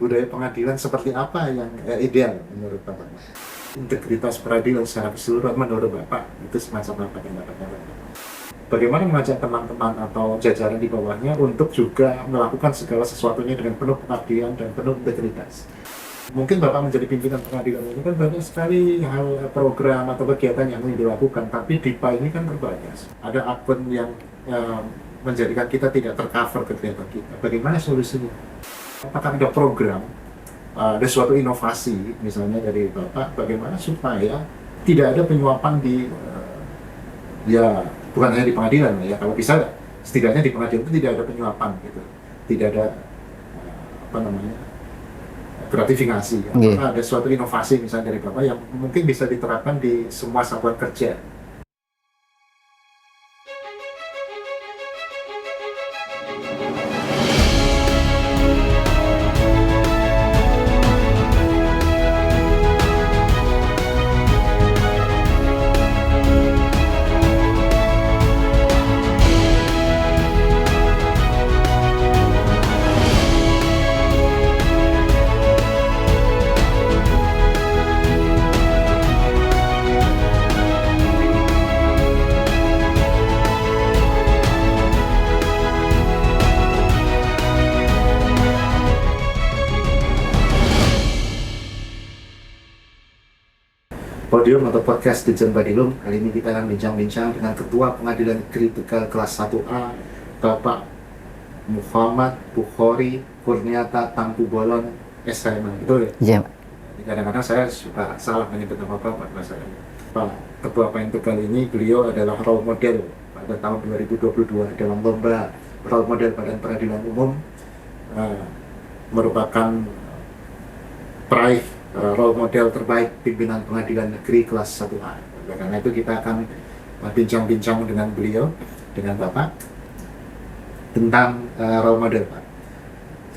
budaya pengadilan seperti apa yang ideal menurut Bapak? Integritas peradilan secara keseluruhan menurut Bapak itu semacam apa pendapatnya Bapak? Bagaimana mengajak teman-teman atau jajaran di bawahnya untuk juga melakukan segala sesuatunya dengan penuh pengabdian dan penuh integritas? Mungkin Bapak menjadi pimpinan pengadilan ini kan banyak sekali hal program atau kegiatan yang ingin dilakukan, tapi DIPA ini kan terbatas. Ada akun yang menjadikan kita tidak tercover kegiatan kita. Bagaimana solusinya? Apakah ada program, ada suatu inovasi misalnya dari Bapak, bagaimana supaya tidak ada penyuapan di ya bukan hanya di pengadilan ya, kalau bisa setidaknya di pengadilan itu tidak ada penyuapan gitu, tidak ada apa namanya gratifikasi. Apakah ada suatu inovasi misalnya dari Bapak yang mungkin bisa diterapkan di semua satuan kerja? Podium atau podcast Dirjen Badilum. Kali ini kita akan bincang-bincang dengan Ketua Pengadilan Negeri Tegal kelas 1A, Bapak Muhammad Bukhori Kurniata Tampu Bolon SHM. Betul ya? Iya. Kadang-kadang saya suka salah menyebut nama Bapak. Pak Ketua PN Tegal ini, beliau adalah role model pada tahun 2022 dalam lomba role model Badan Peradilan Umum, merupakan peraih role model terbaik pimpinan pengadilan negeri kelas 1A. Karena itu kita akan bincang-bincang dengan beliau, dengan Bapak, tentang role model, Pak.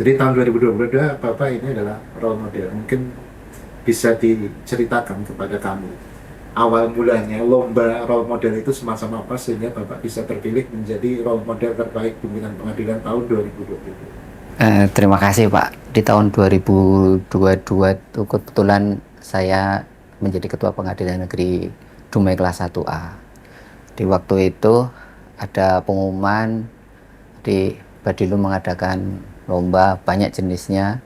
Jadi tahun 2022 Bapak ini adalah role model. Mungkin bisa diceritakan kepada kami awal mulanya lomba role model itu semacam apa sehingga Bapak bisa terpilih menjadi role model terbaik pimpinan pengadilan tahun 2022. Terima kasih Pak. Di tahun 2022 itu kebetulan saya menjadi Ketua Pengadilan Negeri Dumai kelas 1A. Di waktu itu ada pengumuman di Badilum mengadakan lomba banyak jenisnya,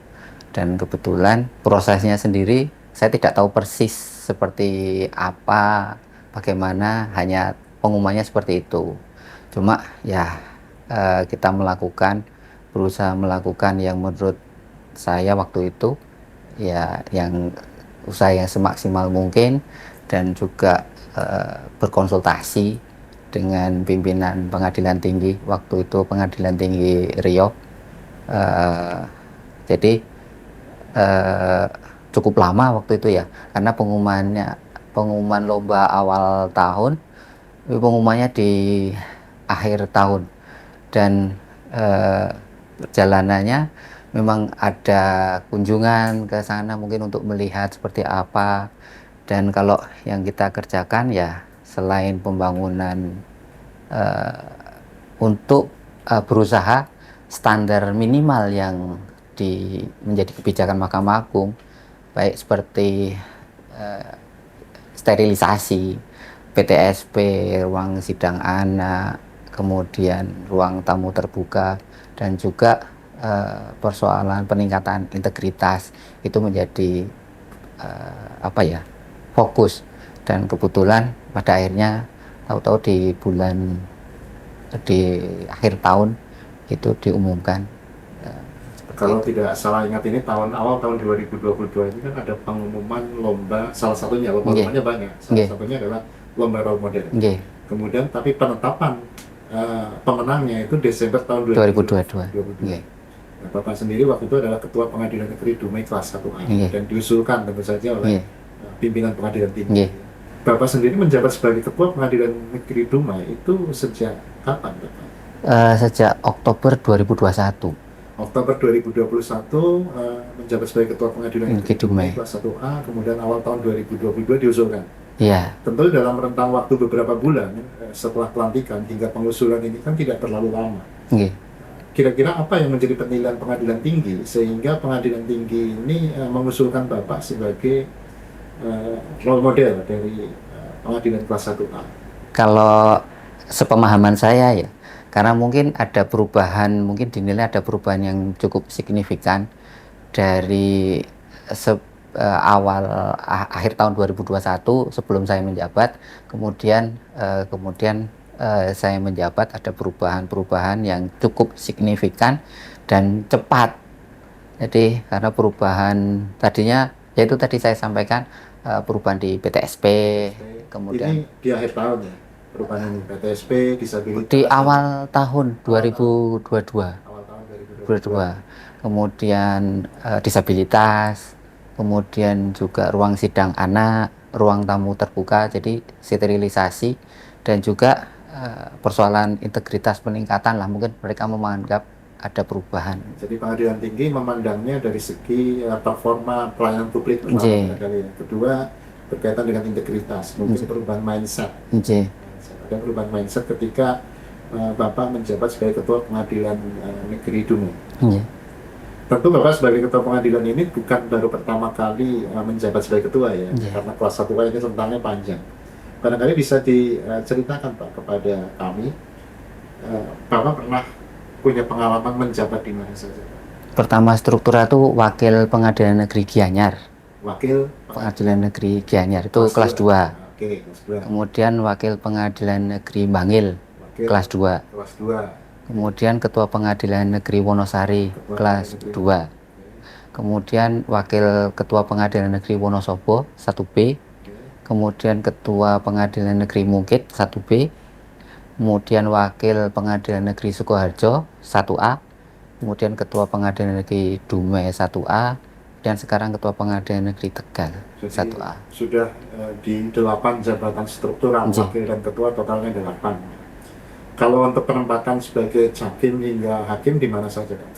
dan kebetulan prosesnya sendiri saya tidak tahu persis seperti apa, bagaimana, hanya pengumumannya seperti itu. Cuma ya kita berusaha melakukan yang menurut saya waktu itu ya yang usaha yang semaksimal mungkin, dan juga berkonsultasi dengan pimpinan pengadilan tinggi waktu itu, Pengadilan Tinggi Riau. Jadi cukup lama waktu itu ya, karena pengumuman lomba awal tahun, pengumumannya di akhir tahun, dan perjalanannya memang ada kunjungan ke sana mungkin untuk melihat seperti apa. Dan kalau yang kita kerjakan ya selain pembangunan untuk berusaha standar minimal yang menjadi kebijakan Mahkamah Agung, baik seperti sterilisasi, PTSP, ruang sidang anak, kemudian ruang tamu terbuka, dan juga persoalan peningkatan integritas itu menjadi fokus. Dan kebetulan pada akhirnya tahu-tahu di akhir tahun itu diumumkan. Kalau tidak salah ingat ini awal tahun 2022 ini kan ada pengumuman lomba, salah satunya lombanya banyak, salah satunya adalah lomba role model. Kemudian tapi penetapan pemenangnya itu Desember tahun 2022. Nah, Bapak sendiri waktu itu adalah Ketua Pengadilan Negeri Dumai kelas 1A dan diusulkan tentu saja oleh pimpinan pengadilan tinggi. Bapak sendiri menjabat sebagai Ketua Pengadilan Negeri Dumai itu sejak kapan, Bapak? Sejak Oktober 2021. Oktober 2021 menjabat sebagai Ketua Pengadilan Negeri Dumai kelas 1A, kemudian awal tahun 2022 diusulkan. Iya. Tentu dalam rentang waktu beberapa bulan setelah pelantikan hingga pengusulan ini kan tidak terlalu lama. kira-kira apa yang menjadi penilaian pengadilan tinggi sehingga pengadilan tinggi ini mengusulkan Bapak sebagai role model dari pengadilan kelas 1A? Kalau sepemahaman saya ya, karena mungkin ada perubahan, mungkin dinilai ada perubahan yang cukup signifikan dari akhir tahun 2021 sebelum saya menjabat, kemudian saya menjabat, ada perubahan-perubahan yang cukup signifikan dan cepat. Jadi karena perubahan tadinya yaitu tadi saya sampaikan, perubahan di PTSP, kemudian ini di akhir tahun ya, perubahan PTSP, disabilitas di awal tahun 2022, awal tahun 2022. kemudian disabilitas, kemudian juga ruang sidang anak, ruang tamu terbuka, jadi sterilisasi, dan juga persoalan integritas peningkatan lah, mungkin mereka menganggap ada perubahan. Jadi pengadilan tinggi memandangnya dari segi performa pelayanan publik pertama kali ya. Kedua berkaitan dengan integritas, mungkin perubahan mindset. Ada perubahan mindset ketika Bapak menjabat sebagai Ketua Pengadilan Negeri Dumai. Tentu Bapak sebagai Ketua Pengadilan ini bukan baru pertama kali menjabat sebagai Ketua ya, karena kelas 1A ini rentangnya panjang. Barangkali bisa diceritakan Pak kepada kami, Bapak pernah punya pengalaman menjabat di mana saja? Pertama struktural itu Wakil Pengadilan Negeri Gianyar. Wakil Pengadilan Negeri Gianyar itu kelas 2. Oke, kelas 2. Kemudian Wakil Pengadilan Negeri Bangil, kelas 2. Kelas 2. Kemudian Ketua Pengadilan Negeri Wonosari, kelas 2. Kemudian Wakil Ketua Pengadilan Negeri Wonosobo, 1B. Kemudian Ketua Pengadilan Negeri Mungkit, 1B. Kemudian Wakil Pengadilan Negeri Sukoharjo, 1A. Kemudian Ketua Pengadilan Negeri Dumai, 1A. Dan sekarang Ketua Pengadilan Negeri Tegal, 1A. Sudah di 8 jabatan struktural, wakil dan ketua totalnya 8. Kalau untuk penempatan sebagai Cakim hingga Hakim di mana saja, Pak?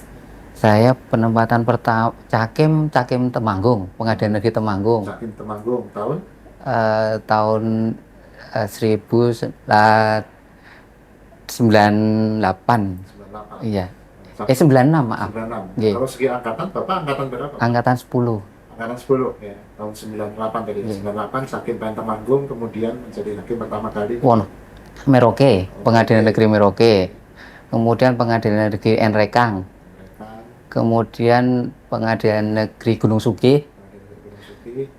Saya penempatan pertama Cakim Temanggung, Pengadilan Negeri Temanggung. Cakim Temanggung tahun? Tahun 1998. Iya. 96, maaf. 96. Kalau segi angkatan, Bapak angkatan berapa? Angkatan 10. Angkatan 10 ya. Tahun 98 tadi. 98 Cakim Temanggung, kemudian menjadi hakim pertama kali. Merauke, Pengadilan Negeri Merauke. Kemudian Pengadilan Negeri Nrekang. Kemudian Pengadilan Negeri Gunung Sugih.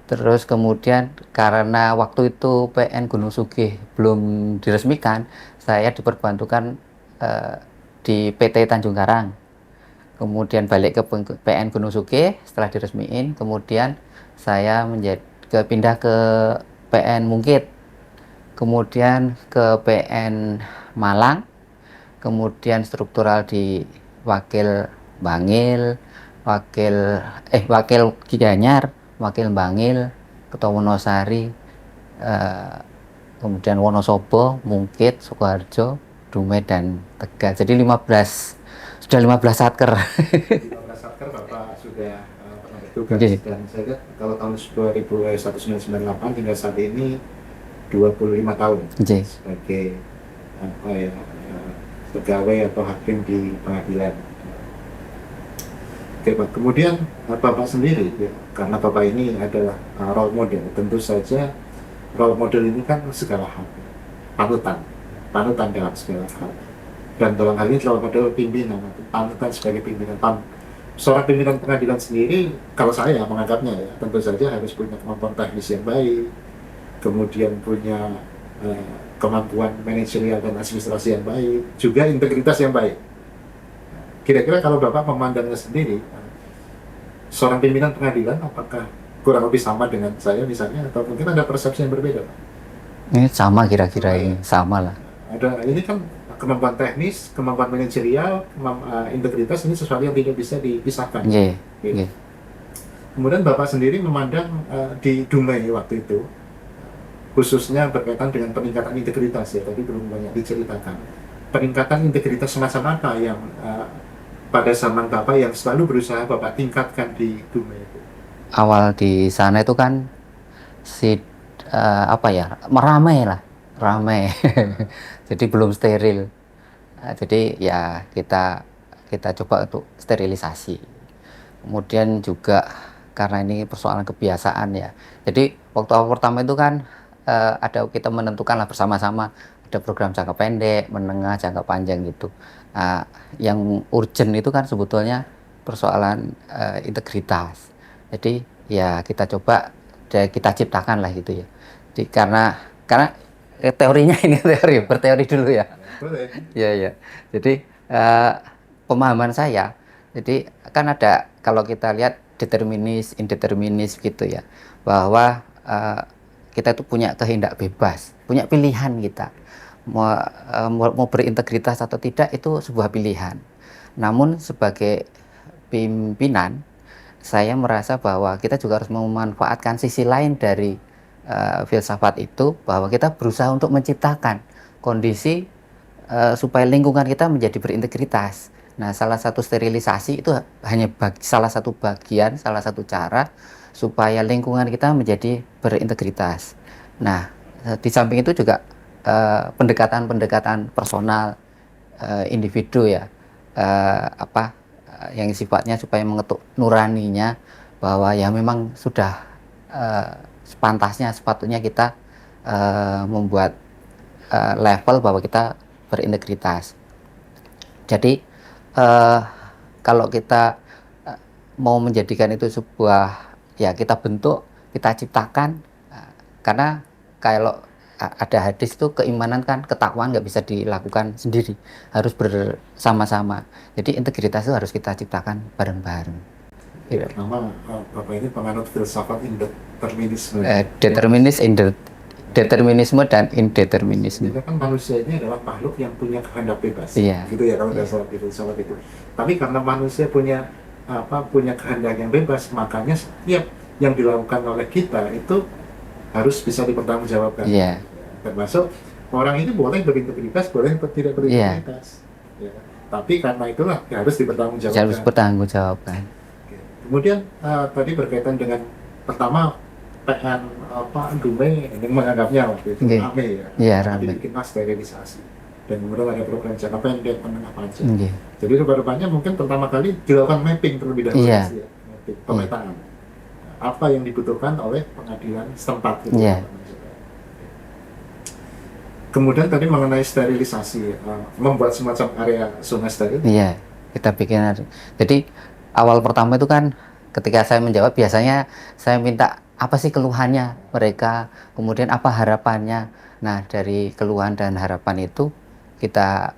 Terus kemudian karena waktu itu PN Gunung Sugih belum diresmikan, saya diperbantukan di PT Tanjung Karang. Kemudian balik ke PN Gunung Sugih setelah diresmiin. Kemudian saya pindah ke PN Mungkit. Kemudian ke PN Malang. Kemudian struktural di Wakil Bangil, Wakil Gianyar, Wakil Bangil, Ketua Wonosari, kemudian Wonosobo, Mungkit, Sukoharjo, Dumai, dan Tegal. Jadi sudah 15 satker. 15 satker Bapak sudah pernah bertugas. Dan saya lihat kalau tahun 1998 hingga saat ini 25 tahun sebagai pegawai atau hakim di pengadilan. Oke Pak, kemudian Bapak sendiri ya, karena Bapak ini adalah role model, tentu saja role model ini kan segala hal, panutan dalam segala hal. Dan dalam hal ini role model pimpinan, panutan sebagai pimpinan. Seorang pimpinan pengadilan sendiri, kalau saya menganggapnya ya, tentu saja harus punya kemampuan teknis yang baik, kemudian punya kemampuan manajerial dan administrasi yang baik, juga integritas yang baik. Kira-kira kalau Bapak memandangnya sendiri, seorang pimpinan pengadilan apakah kurang lebih sama dengan saya misalnya, atau mungkin ada persepsi yang berbeda, Pak? Ini sama kira-kira ini, sama lah. Ini kan kemampuan teknis, kemampuan manajerial, integritas ini sesuatu yang tidak bisa dipisahkan. Gitu. Kemudian Bapak sendiri memandang di Dumai waktu itu, khususnya berkaitan dengan peningkatan integritas ya, tadi belum banyak diceritakan. Peningkatan integritas semacam apa yang pada zaman Bapak yang selalu berusaha Bapak tingkatkan di Dumai itu? Awal di sana itu kan ramai. Jadi belum steril. Jadi ya kita kita coba untuk sterilisasi. Kemudian juga karena ini persoalan kebiasaan ya. Jadi waktu awal pertama itu kan ada kita menentukan lah bersama-sama ada program jangka pendek, menengah, jangka panjang gitu. Yang urgent itu kan sebetulnya persoalan integritas. Jadi ya kita coba kita ciptakan lah gitu ya. Jadi karena teorinya ini berteori dulu ya. Boleh. Iya, iya. Jadi pemahaman saya, jadi kan ada kalau kita lihat determinis, indeterminis gitu ya, bahwa kita itu punya kehendak bebas, punya pilihan kita mau berintegritas atau tidak itu sebuah pilihan. Namun sebagai pimpinan, saya merasa bahwa kita juga harus memanfaatkan sisi lain dari filsafat itu, bahwa kita berusaha untuk menciptakan kondisi supaya lingkungan kita menjadi berintegritas. Nah, salah satu sterilisasi itu hanya salah satu bagian, salah satu cara supaya lingkungan kita menjadi berintegritas. Nah, di samping itu juga pendekatan-pendekatan personal individu ya, yang sifatnya supaya mengetuk nuraninya bahwa ya memang sudah sepantasnya sepatutnya kita membuat level bahwa kita berintegritas. Jadi kalau kita mau menjadikan itu sebuah ya kita bentuk, kita ciptakan, karena kalau ada hadis itu keimanan kan ketakwaan nggak bisa dilakukan sendiri, harus bersama-sama. Jadi integritas itu harus kita ciptakan bareng-bareng. Nama Bapak ini penganut filsafat indeterminisme. Determinisme dan indeterminisme. Jadi kan manusia ini adalah makhluk yang punya kehendak bebas, Iya. gitu ya kalau dasar filsafat itu. Tapi karena manusia punya kehendak yang bebas, makanya setiap yang dilakukan oleh kita itu harus bisa dipertanggungjawabkan. Iya. Termasuk orang ini boleh berintegritas, boleh tidak berintegritas. Ya. Tapi karena itulah ya harus dipertanggungjawabkan. Harus bertanggungjawabkan. Oke. Kemudian tadi berkaitan dengan pertama PN Dume ini menganggapnya waktu itu rame ya. Iya, rame. Bikinlah sterilisasi. Dan kemudian ada program jangka pendek, menengah panjang. Iya. Jadi rupa-rupanya mungkin pertama kali dilakukan mapping terlebih dahulu, Iya. ya, mapping, pemetaan. Apa yang dibutuhkan oleh pengadilan setempat. Gitu. Iya. Kemudian tadi mengenai sterilisasi, membuat semacam area sungai steril. Iya, kita bikin. Jadi awal pertama itu kan ketika saya menjawab biasanya saya minta apa sih keluhannya mereka, kemudian apa harapannya. Nah, dari keluhan dan harapan itu kita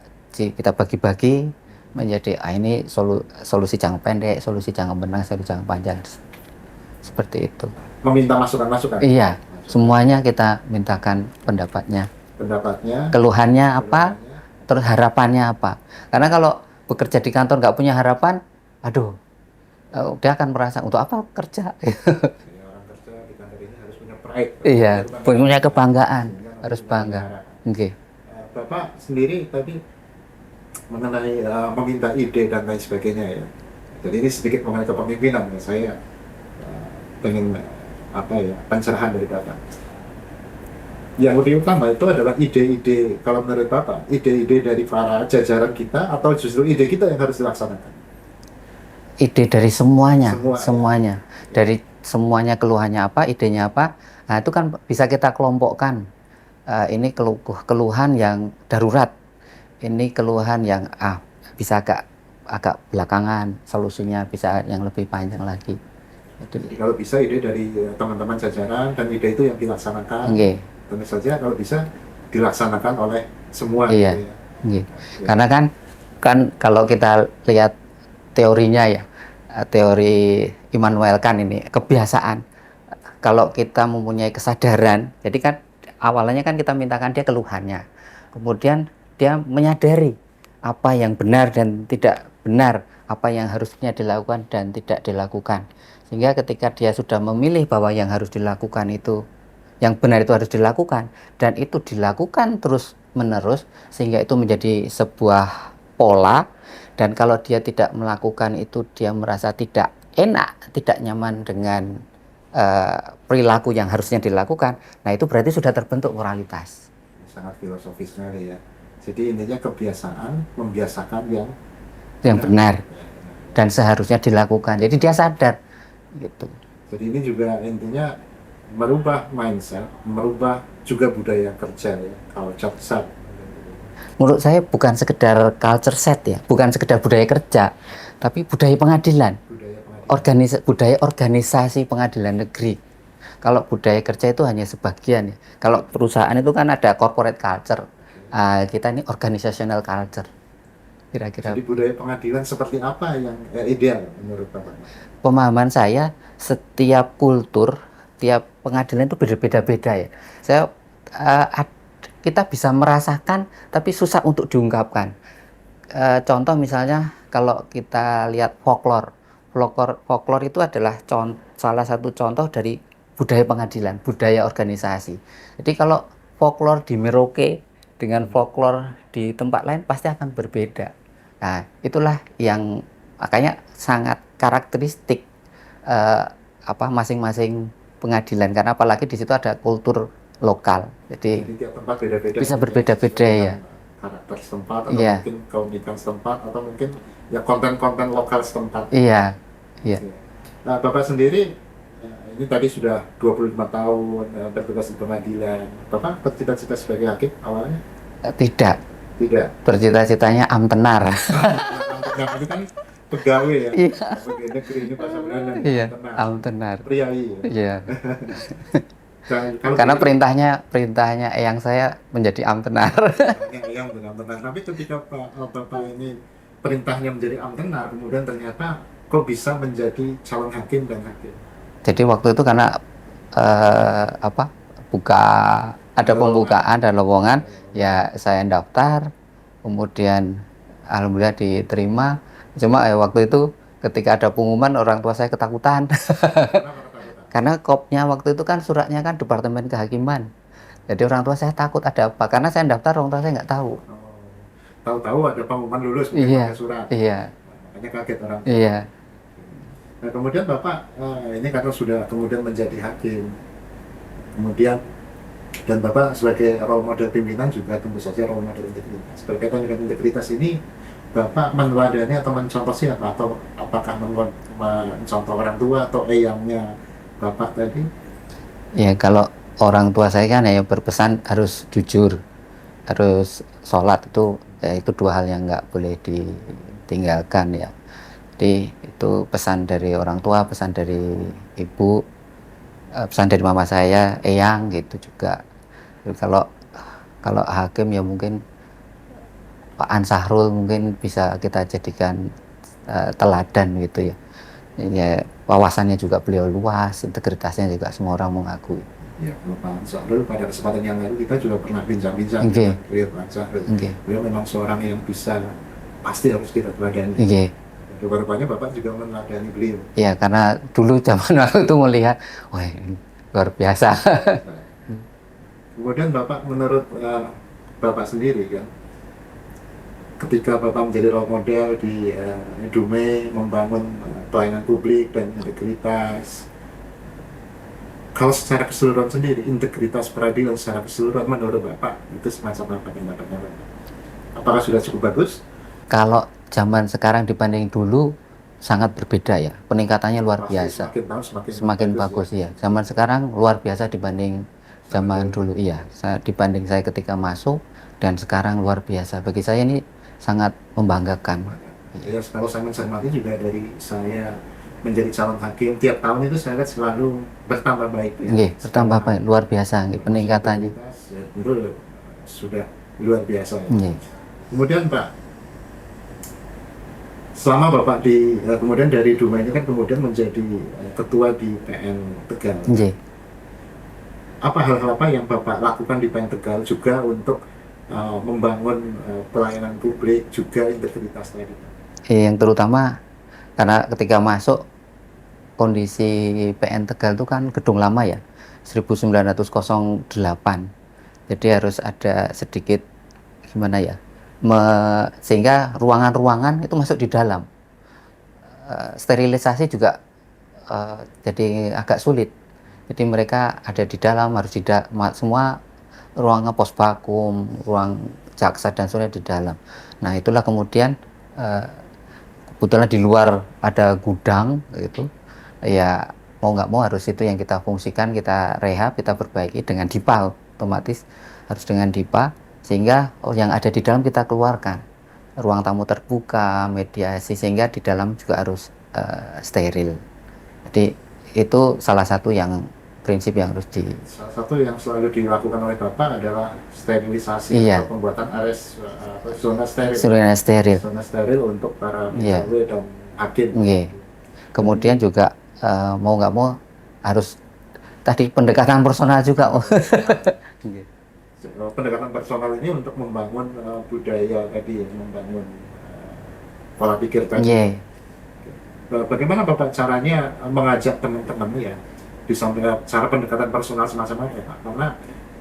bagi-bagi menjadi ini solusi jangka pendek, solusi jangka menengah, solusi jangka panjang. Seperti itu. Meminta masukan-masukan. Iya, semuanya kita mintakan pendapatnya. Keluhannya apa, terus harapannya apa. Karena kalau bekerja di kantor nggak punya harapan, aduh, dia akan merasa untuk apa kerja. Orang kerja di kantor ini harus punya pride. Iya, punya kebanggaan, harus bangga. Oke. Bapak sendiri tadi mengenai meminta ide dan lain sebagainya ya. Jadi ini sedikit mengenai kepemimpinan ya. Saya pengen pencerahan dari Bapak. Yang lebih utama itu adalah ide-ide, kalau menurut Bapak, ide-ide dari para jajaran kita atau justru ide kita yang harus dilaksanakan? Ide dari semuanya. Ya. Dari semuanya keluhannya apa, idenya apa. Nah, itu kan bisa kita kelompokkan. Ini keluhan yang darurat. Ini keluhan yang bisa agak belakangan, solusinya bisa yang lebih panjang lagi. Jadi kalau bisa ide dari teman-teman jajaran dan ide itu yang dilaksanakan. Okay. Tentu saja kalau bisa dilaksanakan oleh semua. Iya. Gitu ya. Okay. Karena kan kalau kita lihat teorinya ya, teori Immanuel Kant ini kebiasaan. Kalau kita mempunyai kesadaran, jadi kan awalnya kan kita mintakan dia keluhannya, kemudian dia menyadari apa yang benar dan tidak benar, apa yang harusnya dilakukan dan tidak dilakukan, sehingga ketika dia sudah memilih bahwa yang harus dilakukan itu, yang benar itu harus dilakukan, dan itu dilakukan terus menerus, sehingga itu menjadi sebuah pola. Dan kalau dia tidak melakukan itu, dia merasa tidak enak, tidak nyaman dengan perilaku yang harusnya dilakukan. Nah, itu berarti sudah terbentuk moralitas. Sangat filosofis sekali ya. Jadi intinya kebiasaan membiasakan yang yang benar dan seharusnya dilakukan. Jadi dia sadar gitu. Jadi ini juga intinya merubah mindset, merubah juga budaya kerja ya, culture set. Menurut saya bukan sekedar culture set ya, bukan sekedar budaya kerja, tapi budaya pengadilan, Budaya pengadilan. budaya organisasi pengadilan negeri. Kalau budaya kerja itu hanya sebagian ya. Kalau perusahaan itu kan ada corporate culture, kita ini organizational culture. Kira-kira Jadi budaya pengadilan seperti apa yang ideal menurut Bapak? pemahaman saya, setiap kultur, tiap pengadilan itu berbeda-beda ya. Saya kita bisa merasakan, tapi susah untuk diungkapkan. Contoh misalnya kalau kita lihat folklore itu adalah salah satu contoh dari budaya pengadilan, budaya organisasi. Jadi kalau folklore di Merauke dengan folklore di tempat lain pasti akan berbeda. Nah, itulah yang makanya sangat karakteristik masing-masing pengadilan, karena apalagi di situ ada kultur lokal. Jadi tiap tempat beda-beda. bisa berbeda-beda ya. Karakter setempat atau Iya. mungkin keunikan setempat atau mungkin ya konten-konten lokal setempat. Iya. Iya. Nah, Bapak sendiri ini tadi sudah 25 tahun bertugas di pengadilan. Bapak bercita-cita sebagai hakim awalnya? Tidak. Tidak. Bercita-citanya amtenar. Nah, itu kan pegawai ya. Iya. Pegawai negeri ini bahasa Belanda. Iya, Amtenar. amtenar. Priai ya. Iya. Dan kalau Karena sendiri- perintahnya eyang saya menjadi amtenar. yang benar benar. Tapi ketika Bapak ini perintahnya menjadi amtenar, kemudian ternyata kok bisa menjadi calon hakim dan hakim. Jadi waktu itu karena ada pembukaan dan lowongan, ya saya daftar, kemudian alhamdulillah diterima. Cuma waktu itu ketika ada pengumuman, orang tua saya ketakutan. Kenapa ketakutan? Karena kopnya waktu itu kan suratnya kan Departemen Kehakiman. Jadi orang tua saya takut ada apa, karena saya daftar orang tua saya nggak tahu. Oh, tahu-tahu ada pengumuman lulus mungkin Iya, pakai surat. iya, Makanya kaget orang. iya. Nah, kemudian Bapak ini karena sudah kemudian menjadi hakim, kemudian dan Bapak sebagai role model pimpinan juga tentu saja role model integritas. Berkaitan dengan integritas ini, Bapak meneladani atau mencontoh siapa? Atau apakah mencontoh orang tua atau eyangnya Bapak tadi? Ya kalau orang tua saya kan ya berpesan harus jujur, harus sholat, itu ya itu dua hal yang nggak boleh ditinggalkan ya. Jadi itu pesan dari orang tua, pesan dari ibu, pesan dari mama saya, eyang gitu juga. Jadi kalau hakim ya mungkin Pak Ansahrul mungkin bisa kita jadikan teladan gitu ya. Ya wawasannya juga beliau luas, integritasnya juga semua orang mengakui. Ya, Bapak Ansahrul pada kesempatan yang lalu kita juga pernah bincang-bincang Oke. dengan beliau Pak Ansahrul. Oke. Beliau memang seorang yang bisa pasti harus kita teladani. Oke. Rupanya Bapak juga meneladani beliau. Ya karena dulu zaman aku itu melihat, wah ini luar biasa. Kemudian Bapak menurut Bapak sendiri kan, ketika Bapak menjadi role model di Dumai membangun pelayanan publik dan integritas, kalau secara keseluruhan sendiri integritas peradilan secara keseluruhan menurut Bapak itu semacam apa pendapatnya Bapak? Apakah sudah cukup bagus? Kalau zaman sekarang dibanding dulu sangat berbeda ya, peningkatannya luar Pasti biasa. Semakin tahun Semakin bagus ya. Zaman sekarang luar biasa dibanding zaman dulu. Iya, dibanding saya ketika masuk dan sekarang luar biasa. Bagi saya ini sangat membanggakan. Ya, kalau saya mencermati juga dari saya menjadi calon hakim tiap tahun itu saya lihat selalu bertambah baik ya. Nggih, bertambah baik, luar biasa nggih, peningkatannya. Ya, tentu sudah luar biasa ya. Nggih. Kemudian Pak, selama Bapak kemudian dari Dumai ini kan kemudian menjadi ketua di PN Tegal. Nggih. Apa hal-hal apa yang Bapak lakukan di PN Tegal juga untuk membangun pelayanan publik juga integritas tadi? Yang terutama karena ketika masuk kondisi PN Tegal itu kan gedung lama ya, 1908. Jadi harus ada sedikit gimana ya, sehingga ruangan-ruangan itu masuk di dalam. Sterilisasi juga jadi agak sulit. Jadi mereka ada di dalam, harus semua ruangan pos vakum, ruang jaksa dan sebagainya di dalam. Nah itulah kemudian kebetulan di luar ada gudang gitu, ya mau nggak mau harus itu yang kita fungsikan, kita rehab, kita perbaiki dengan DIPA, otomatis harus dengan DIPA, sehingga yang ada di dalam kita keluarkan, ruang tamu terbuka, mediasi, sehingga di dalam juga harus steril. Jadi itu salah satu yang prinsip yang harus Salah satu yang selalu dilakukan oleh Bapak adalah sterilisasi Iya. atau pembuatan zona steril. Zona steril. Zona steril untuk para Iya. pegawai dan hakim. Nggih. Kemudian juga mau nggak mau harus tadi pendekatan personal juga. Nggih. Pendekatan personal ini untuk membangun budaya tadi, membangun pola pikir tadi. Nggih. Bagaimana Bapak caranya mengajak teman-teman ya, di samping cara pendekatan personal semacam apa Pak? Karena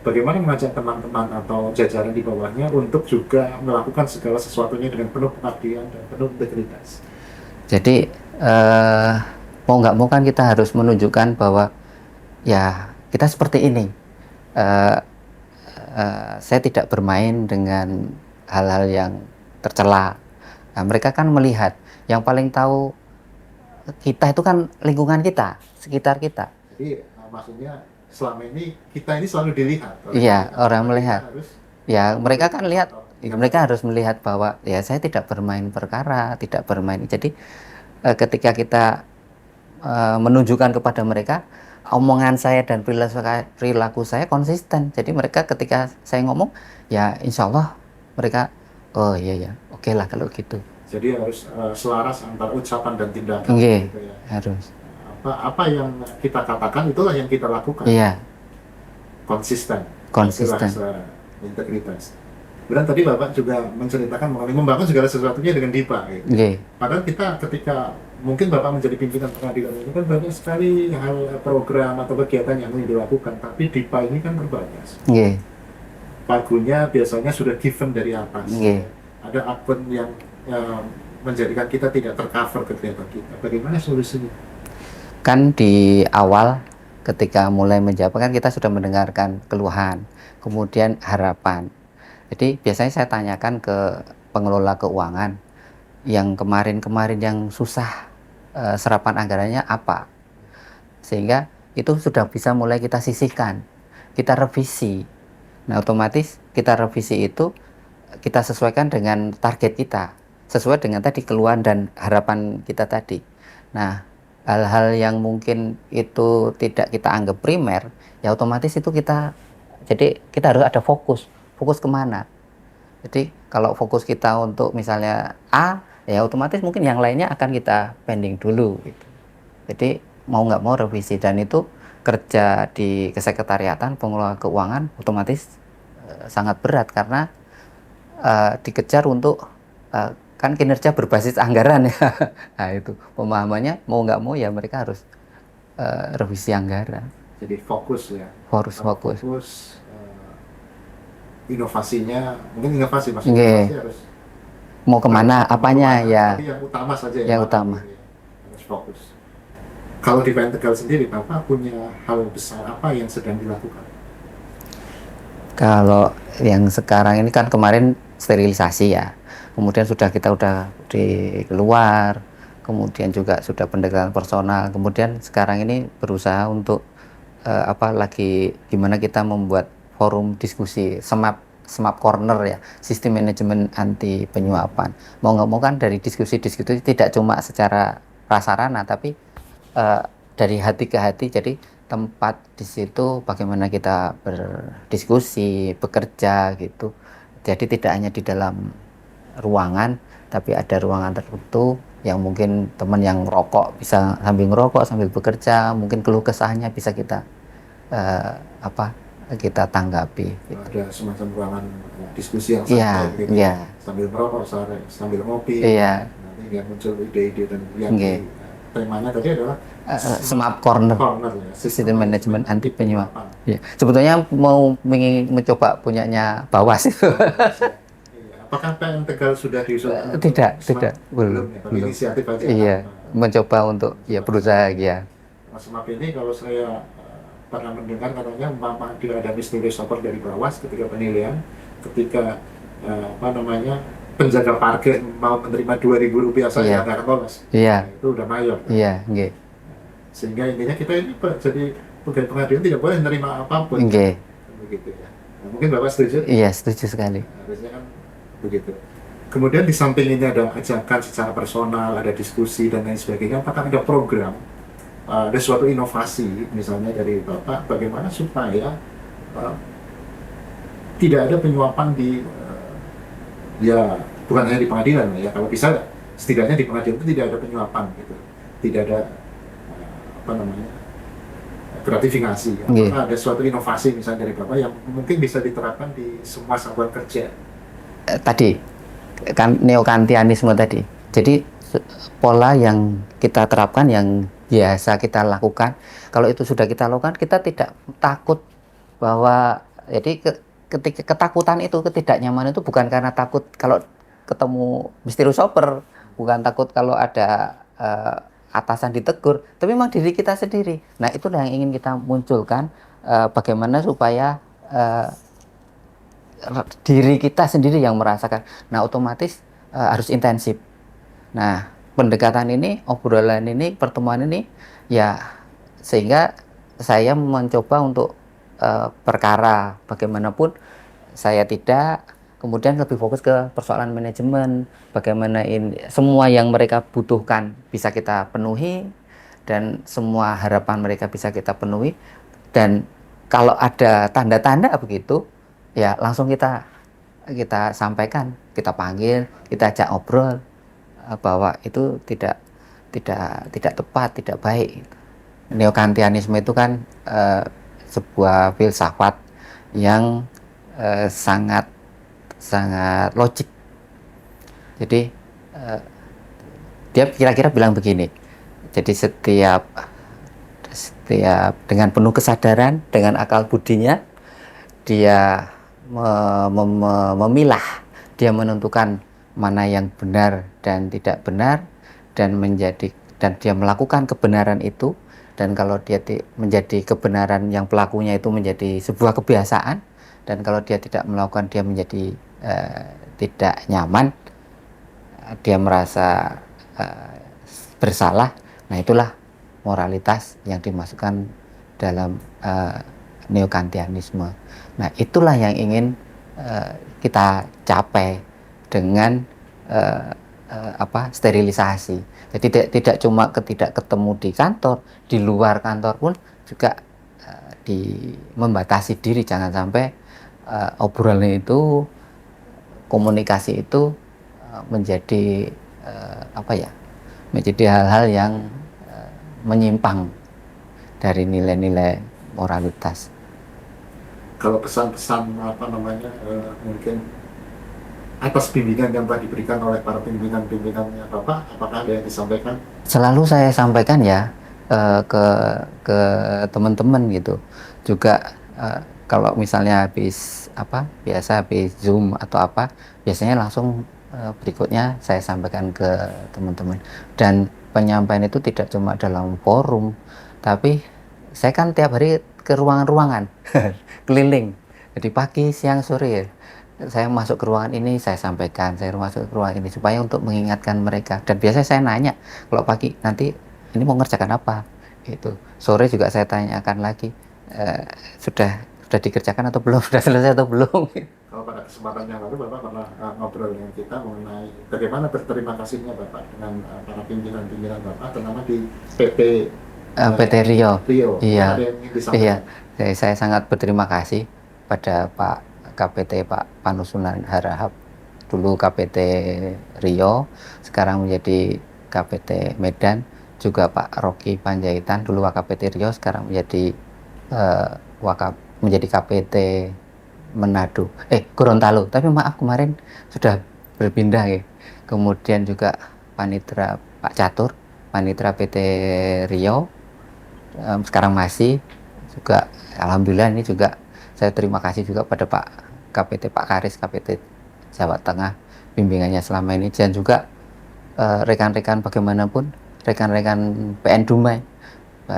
bagaimana mengajak teman-teman atau jajaran di bawahnya untuk juga melakukan segala sesuatunya dengan penuh pengabdian dan penuh integritas. Jadi mau nggak mau kan kita harus menunjukkan bahwa ya kita seperti ini. Saya tidak bermain dengan hal-hal yang tercela. Nah, mereka kan melihat, yang paling tahu kita itu kan lingkungan kita, sekitar kita. Jadi maksudnya selama ini kita ini selalu dilihat. Iya, orang melihat. Ya, mereka kan lihat, Iya. mereka harus melihat bahwa ya saya tidak bermain perkara, tidak bermain. Jadi ketika kita menunjukkan kepada mereka, omongan saya dan perilaku saya konsisten. Jadi mereka ketika saya ngomong, ya insya Allah mereka, oh iya ya, oke lah kalau gitu. Jadi harus selaras antara ucapan dan tindakan. Nggih, Gitu ya. harus. Apa yang kita katakan itulah yang kita lakukan. Iya, Konsisten. konsisten. Itulah integritas. Kemudian tadi Bapak juga menceritakan mengenai membangun segala sesuatunya dengan DIPA. Gitu. Nggih, Padahal kita ketika mungkin Bapak menjadi pimpinan pengadilan ini kan banyak sekali hal program atau kegiatan yang ingin dilakukan, tapi DIPA ini kan terbatas. nggih, Pagunya biasanya sudah given dari atas. nggih. Ada akun yang menjadikan kita tidak tercover kegiatan kita. Bagaimana solusinya? Kan di awal ketika mulai menjawab kan kita sudah mendengarkan keluhan, kemudian harapan. Jadi biasanya saya tanyakan ke pengelola keuangan yang kemarin-kemarin yang susah serapan anggarannya apa, sehingga itu sudah bisa mulai kita sisihkan, kita revisi. Nah otomatis kita revisi itu kita sesuaikan dengan target kita, sesuai dengan tadi keluhan dan harapan kita tadi. Nah hal-hal yang mungkin itu tidak kita anggap primer, ya otomatis itu jadi kita harus ada fokus kemana. Jadi kalau fokus kita untuk misalnya A, ya otomatis mungkin yang lainnya akan kita pending dulu gitu. Jadi mau nggak mau revisi, dan itu kerja di kesekretariatan pengelola keuangan otomatis sangat berat karena dikejar untuk kan kinerja berbasis anggaran ya. Nah itu pemahamannya mau nggak mau ya mereka harus revisi anggaran. Jadi fokus ya. Harus fokus. Inovasinya, mungkin inovasi maksudnya Nggih. inovasi harus Mau kemana, apanya ya. tapi yang utama saja Yang utama. harus fokus. Kalau di PN Tegal sendiri, Bapak punya hal besar apa yang sedang dilakukan? Kalau yang sekarang ini kan kemarin sterilisasi ya, kemudian kita udah di luar, kemudian juga sudah pendekatan personal, kemudian sekarang ini berusaha untuk gimana kita membuat forum diskusi SMAP corner ya, sistem manajemen anti penyuapan. Mau nggak mau kan dari diskusi-diskusi tidak cuma secara prasarana, tapi dari hati ke hati. Jadi tempat di situ bagaimana kita berdiskusi, bekerja gitu. Jadi tidak hanya di dalam ruangan, tapi ada ruangan tertentu yang mungkin teman yang rokok bisa sambil ngerokok sambil bekerja, mungkin keluh kesahnya bisa kita kita tanggapi. Gitu. Ada semacam ruangan diskusi yang Iya, santai, iya. sambil merokok, sambil ngopi. Iya. Nanti yang muncul ide-ide dan yang Nggih. temanya tadi adalah SMAP corner. ya, Sistem manajemen anti penyuapan. Ya. Sebetulnya mencoba punyanya Bawas itu. Iya. Apakah PN Tegal sudah diusulkan? Tidak, belum. Ya, belum. Inisiatif aja. Iya, mencoba untuk ya berusaha ya. Mas SMAP ini kalau saya pernah mendengar katanya ada misterius support dari Bawas ketika penilaian, ketika penjaga parkir mau menerima Rp2.000 saja Iya. nggak akan lolos. Iya. Nah, itu udah mayor. Iya, nggih. Sehingga intinya kita ini jadi pegawai pengadilan tidak boleh menerima apapun. Nggih. Begitu ya. Nah, mungkin Bapak setuju? Iya, setuju sekali. Harusnya kan begitu. Kemudian di samping ini ada ajakan secara personal, ada diskusi dan lain sebagainya. Apakah ada program, ada suatu inovasi misalnya dari Bapak bagaimana supaya tidak ada penyuapan di ya bukan hanya di pengadilan ya, kalau bisa setidaknya di pengadilan itu tidak ada penyuapan gitu, tidak ada apa namanya gratifikasi. Apakah ada suatu inovasi misalnya dari Bapak yang mungkin bisa diterapkan di semua satuan kerja? Tadi kan neokantianisme tadi. Jadi pola yang kita terapkan, yang biasa kita lakukan, kalau itu sudah kita lakukan, kita tidak takut bahwa jadi ketika ketakutan itu, ketidaknyamanan itu bukan karena takut kalau ketemu mystery shopper, bukan takut kalau ada atasan ditegur, tapi memang diri kita sendiri. Nah, itulah yang ingin kita munculkan, bagaimana supaya diri kita sendiri yang merasakan. Nah, otomatis harus intensif. Nah, pendekatan ini, obrolan ini, pertemuan ini, ya sehingga saya mencoba untuk perkara bagaimanapun saya tidak, kemudian lebih fokus ke persoalan manajemen, bagaimana ini semua yang mereka butuhkan bisa kita penuhi dan semua harapan mereka bisa kita penuhi, dan kalau ada tanda-tanda begitu ya langsung kita sampaikan, kita panggil, kita ajak obrol bahwa itu tidak tepat, tidak baik. Neokantianisme itu kan sebuah filsafat yang sangat logik. Jadi dia kira-kira bilang begini. Jadi setiap dengan penuh kesadaran, dengan akal budinya, dia memilah, dia menentukan mana yang benar dan tidak benar, dan dia melakukan kebenaran itu. Dan kalau dia menjadi kebenaran yang pelakunya itu menjadi sebuah kebiasaan, dan kalau dia tidak melakukan, dia menjadi tidak nyaman, dia merasa bersalah. Nah, itulah moralitas yang dimasukkan dalam neokantianisme. Nah, itulah yang ingin kita capai dengan sterilisasi. Jadi tidak cuma tidak ketemu di kantor, di luar kantor pun juga membatasi diri, jangan sampai obrolan itu, komunikasi itu menjadi menjadi hal-hal yang menyimpang dari nilai-nilai moralitas. Kalau pesan-pesan mungkin atas bimbingan yang telah diberikan oleh para pimpinan-pimpinannya Bapak, apakah ada yang disampaikan? Selalu saya sampaikan ya ke teman-teman gitu. Juga kalau misalnya biasa habis Zoom atau biasanya langsung berikutnya saya sampaikan ke teman-teman. Dan penyampaian itu tidak cuma dalam forum, tapi saya kan tiap hari ke ruangan-ruangan keliling. Jadi pagi, siang, sore saya masuk ke ruangan ini, saya sampaikan, saya masuk ke ruangan ini supaya untuk mengingatkan mereka. Dan biasanya saya nanya, kalau pagi nanti ini mau ngerjakan apa? Gitu. Sore juga saya tanyakan lagi, sudah dikerjakan atau belum, sudah selesai atau belum? Kalau pada kesempatan yang lalu Bapak pernah ngobrol dengan kita mengenai bagaimana berterima kasihnya Bapak dengan para pimpinan-pimpinan Bapak, terutama di PT Rio. Iya. Iya. Saya sangat berterima kasih pada Pak KPT Pak Panusunan Harahap, dulu KPT Rio, sekarang menjadi KPT Medan, juga Pak Rocky Panjaitan, dulu KPT Rio, sekarang menjadi menjadi KPT Manado, Gorontalo, tapi maaf kemarin sudah berpindah ya. Kemudian juga Panitra Pak Catur, Panitra PT Rio, sekarang masih juga, alhamdulillah ini juga saya terima kasih juga pada Pak KPT Pak Karis, KPT Jawa Tengah, bimbingannya selama ini, dan juga rekan-rekan bagaimanapun, rekan-rekan PN Dumai,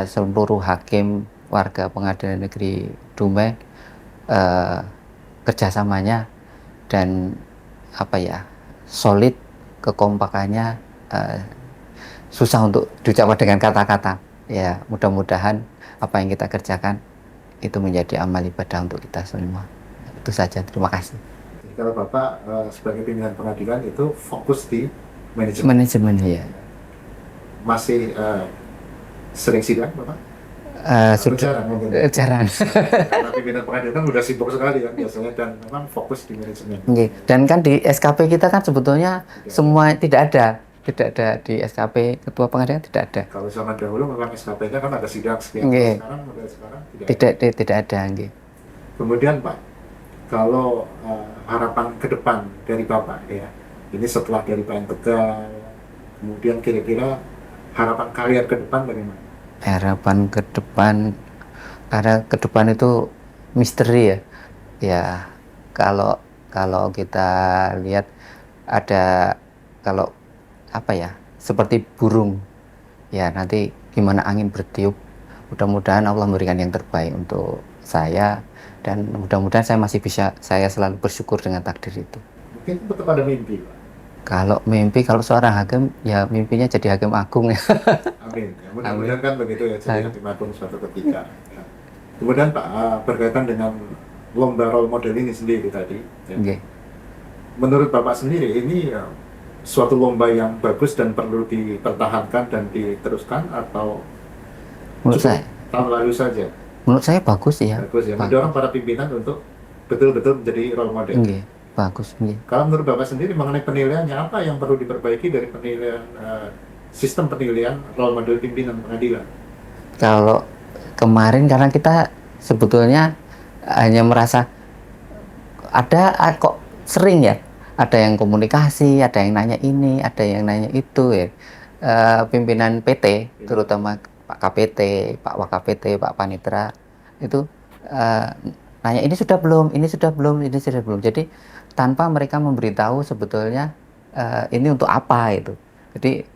seluruh hakim, warga pengadilan negeri Dumai, kerjasamanya dan solid, kekompakannya susah untuk diucapkan dengan kata-kata. Ya, mudah-mudahan apa yang kita kerjakan itu menjadi amal ibadah untuk kita semua. Itu saja, terima kasih. Jadi kalau Bapak sebagai pimpinan pengadilan itu fokus di manajemen. Manajemen ya. Masih sering sidang Bapak? Sudah Jarang mungkin. jarang. Karena pimpinan pengadilan kan udah sibuk sekali kan biasanya, dan memang fokus di manajemen. Oke. Dan kan di SKP kita kan sebetulnya semua tidak ada di SKP ketua pengadilan, tidak ada. Kalau zaman dahulu memang SKP-nya kan ada sidang sekian. Nggih. Sekarang model sekarang tidak. Tidak ada. Nggih. Kemudian Pak, kalau harapan ke depan dari Bapak ya, ini setelah dari PN Tegal, kemudian kira-kira harapan karier ke depan bagaimana? Harapan ke depan, karena ke depan itu misteri ya. Ya, kalau kita lihat ada, kalau apa ya, seperti burung. Ya, nanti gimana angin bertiup. Mudah-mudahan Allah memberikan yang terbaik untuk saya, dan mudah-mudahan saya selalu bersyukur dengan takdir itu. Mungkin tetap ada mimpi Pak. Kalau mimpi, kalau seorang hakim ya mimpinya jadi hakim agung ya. Amin. Ya, mudah-mudahan kan begitu ya, jadi hakim agung suatu ketika. Ya. Kemudian Pak, berkaitan dengan lomba role model ini sendiri tadi, ya. Okay. Menurut Bapak sendiri ini suatu lomba yang bagus dan perlu dipertahankan dan diteruskan, atau Menurut saya, tahun lalu saja? menurut saya bagus ya. Bagus ya, mendorong para pimpinan untuk betul-betul menjadi role model. Okay. Bagus. Okay. Kalau menurut Bapak sendiri mengenai penilaiannya, apa yang perlu diperbaiki dari penilaian sistem penilaian role model pimpinan pengadilan? Kalau kemarin, karena kita sebetulnya hanya merasa kok sering ya, ada yang komunikasi, ada yang nanya ini, ada yang nanya itu ya. Pimpinan PT, terutama Pak KPT, Pak Wakpt, Pak Panitra itu nanya ini sudah belum, ini sudah belum, ini sudah belum. Jadi tanpa mereka memberitahu sebetulnya ini untuk apa itu. Jadi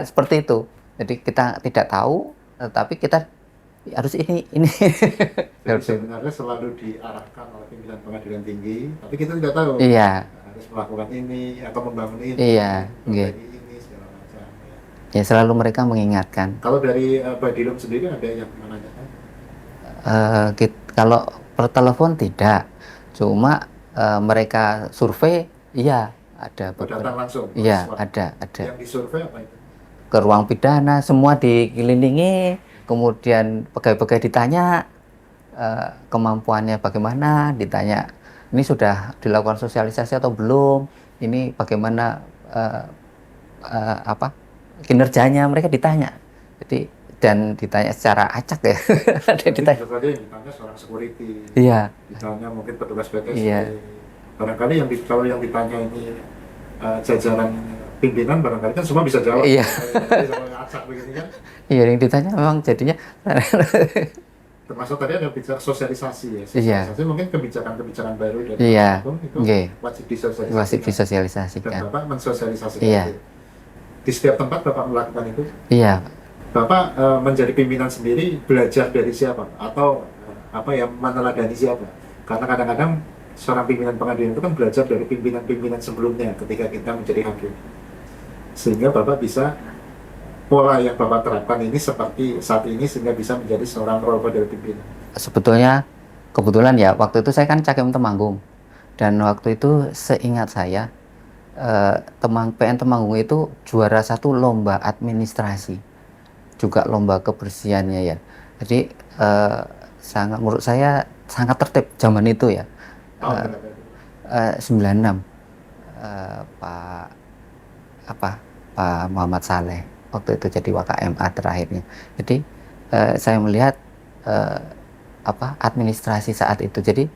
seperti itu. Jadi kita tidak tahu, tapi kita harus ini. Jadi sebenarnya selalu diarahkan oleh pimpinan pengadilan tinggi, tapi kita tidak tahu. Iya. Harus melakukan ini atau membangun ini. Iya. Ini segala macam. Ya, selalu mereka mengingatkan. Kalau dari Badilum sendiri ada yang menanyakan? Kalau per telepon tidak, cuma mereka survei, iya ada. Datang langsung? Iya, ada. Yang disurvei apa itu? Ke ruang pidana, semua dikelilingi, kemudian pegawai-pegawai ditanya kemampuannya bagaimana, ditanya ini sudah dilakukan sosialisasi atau belum, ini bagaimana kinerjanya, mereka ditanya. Jadi, dan ditanya secara acak ya. Ditanya seorang security, iya. ditanya mungkin petugas BTS. Iya. Barangkali kalau yang ditanya ini jajaran pimpinan, barangkali kan semua bisa jawab. Iya. Acak begitu kan? Iya, yang ditanya memang jadinya. Termasuk tadi ada bicara sosialisasi ya. Sosialisasi mungkin kebijakan-kebijakan baru dari iya. itu wajib disosialisasikan. Wajib disosialisasikan. Dan Bapak mensosialisasikan iya. itu. Di setiap tempat Bapak melakukan itu? Iya. Bapak menjadi pimpinan sendiri belajar dari siapa? Atau meneladani siapa? Karena kadang-kadang seorang pimpinan pengadilan itu kan belajar dari pimpinan-pimpinan sebelumnya ketika kita menjadi hakim. Sehingga Bapak bisa, pola yang Bapak terapkan ini seperti saat ini, sehingga bisa menjadi seorang role model pimpinan. Sebetulnya, kebetulan ya, waktu itu saya kan Cakem Temanggung. Dan waktu itu seingat saya, PN Temanggung itu juara 1 lomba administrasi, juga lomba kebersihannya ya. Jadi menurut saya sangat tertib zaman itu ya. 96 Pak Muhammad Saleh waktu itu jadi WKMA terakhirnya. Jadi saya melihat administrasi saat itu. Jadi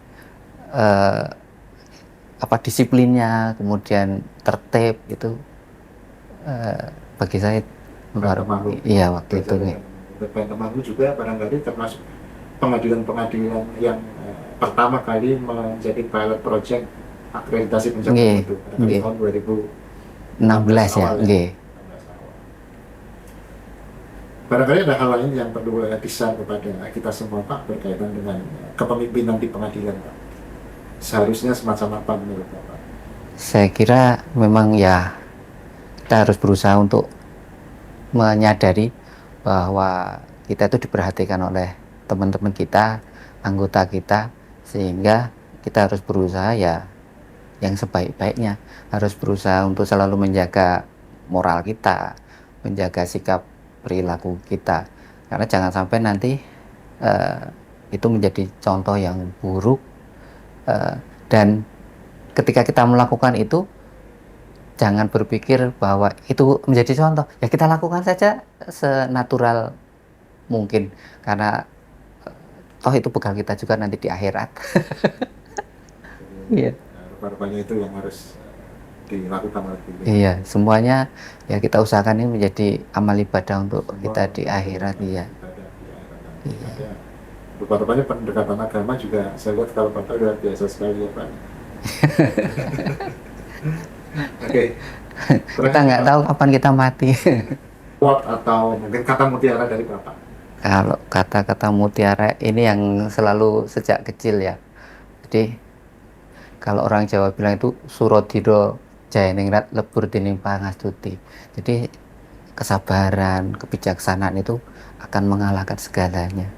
disiplinnya, kemudian tertib itu bagi saya luar biasa. Iya, waktu itu nih. PN Temanggung juga barangkali termasuk pengadilan-pengadilan yang pertama kali menjadi pilot project akreditasi penjaga mutu pada tahun 2016 ya. Barangkali ada hal lain yang perlu bisa kepada kita semua Pak berkaitan dengan kepemimpinan di pengadilan Pak. Seharusnya semacam apa menurut Bapak? Saya kira memang ya kita harus berusaha untuk menyadari bahwa kita itu diperhatikan oleh teman-teman kita, anggota kita, sehingga kita harus berusaha ya yang sebaik-baiknya, harus berusaha untuk selalu menjaga moral kita, menjaga sikap perilaku kita, karena jangan sampai nanti eh, itu menjadi contoh yang buruk, dan ketika kita melakukan itu jangan berpikir bahwa itu menjadi contoh, ya kita lakukan saja senatural mungkin, karena toh itu bekal kita juga nanti di akhirat. Iya. Rupa-rupanya itu yang harus dilakukan oleh diri. Iya, semuanya ya kita usahakan ini menjadi amal ibadah untuk kita di akhirat. Iya. Iya. Ya, rupa-rupanya pendekatan agama juga saya lihat kalau Bapak luar biasa sekali ya Pak. Oke. Kita nggak tahu kapan kita mati. Quote atau mungkin kata mutiara dari Bapak. Kalau kata-kata mutiara ini yang selalu sejak kecil ya. Jadi kalau orang Jawa bilang itu surodiro jayaningrat lebur dening pangastuti. Jadi kesabaran, kebijaksanaan itu akan mengalahkan segalanya.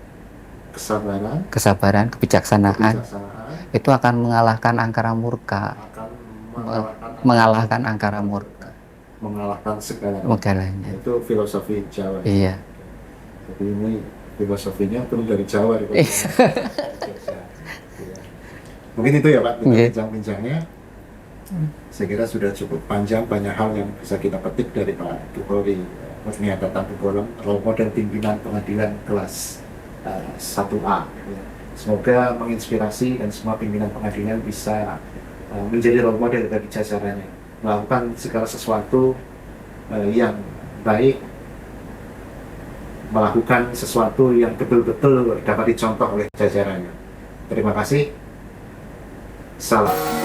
Kesabaran, kebijaksanaan itu akan mengalahkan angkara murka, akan mengalahkan angkara murka, mengalahkan segalanya. Itu filosofi Jawa. Iya. Jadi ini filosofinya turun dari Jawa. Mungkin itu ya Pak, kita bincang-bincangnya. Saya kira sudah cukup panjang, banyak hal yang bisa kita petik dari Pak Tuchori Murniata Tambubolon, role model pimpinan pengadilan kelas 1A. Semoga menginspirasi dan semua pimpinan pengadilan bisa menjadi role model bagi jajarannya, melakukan segala sesuatu yang baik, melakukan sesuatu yang betul-betul dapat dicontoh oleh jajarannya. Terima kasih. Salam.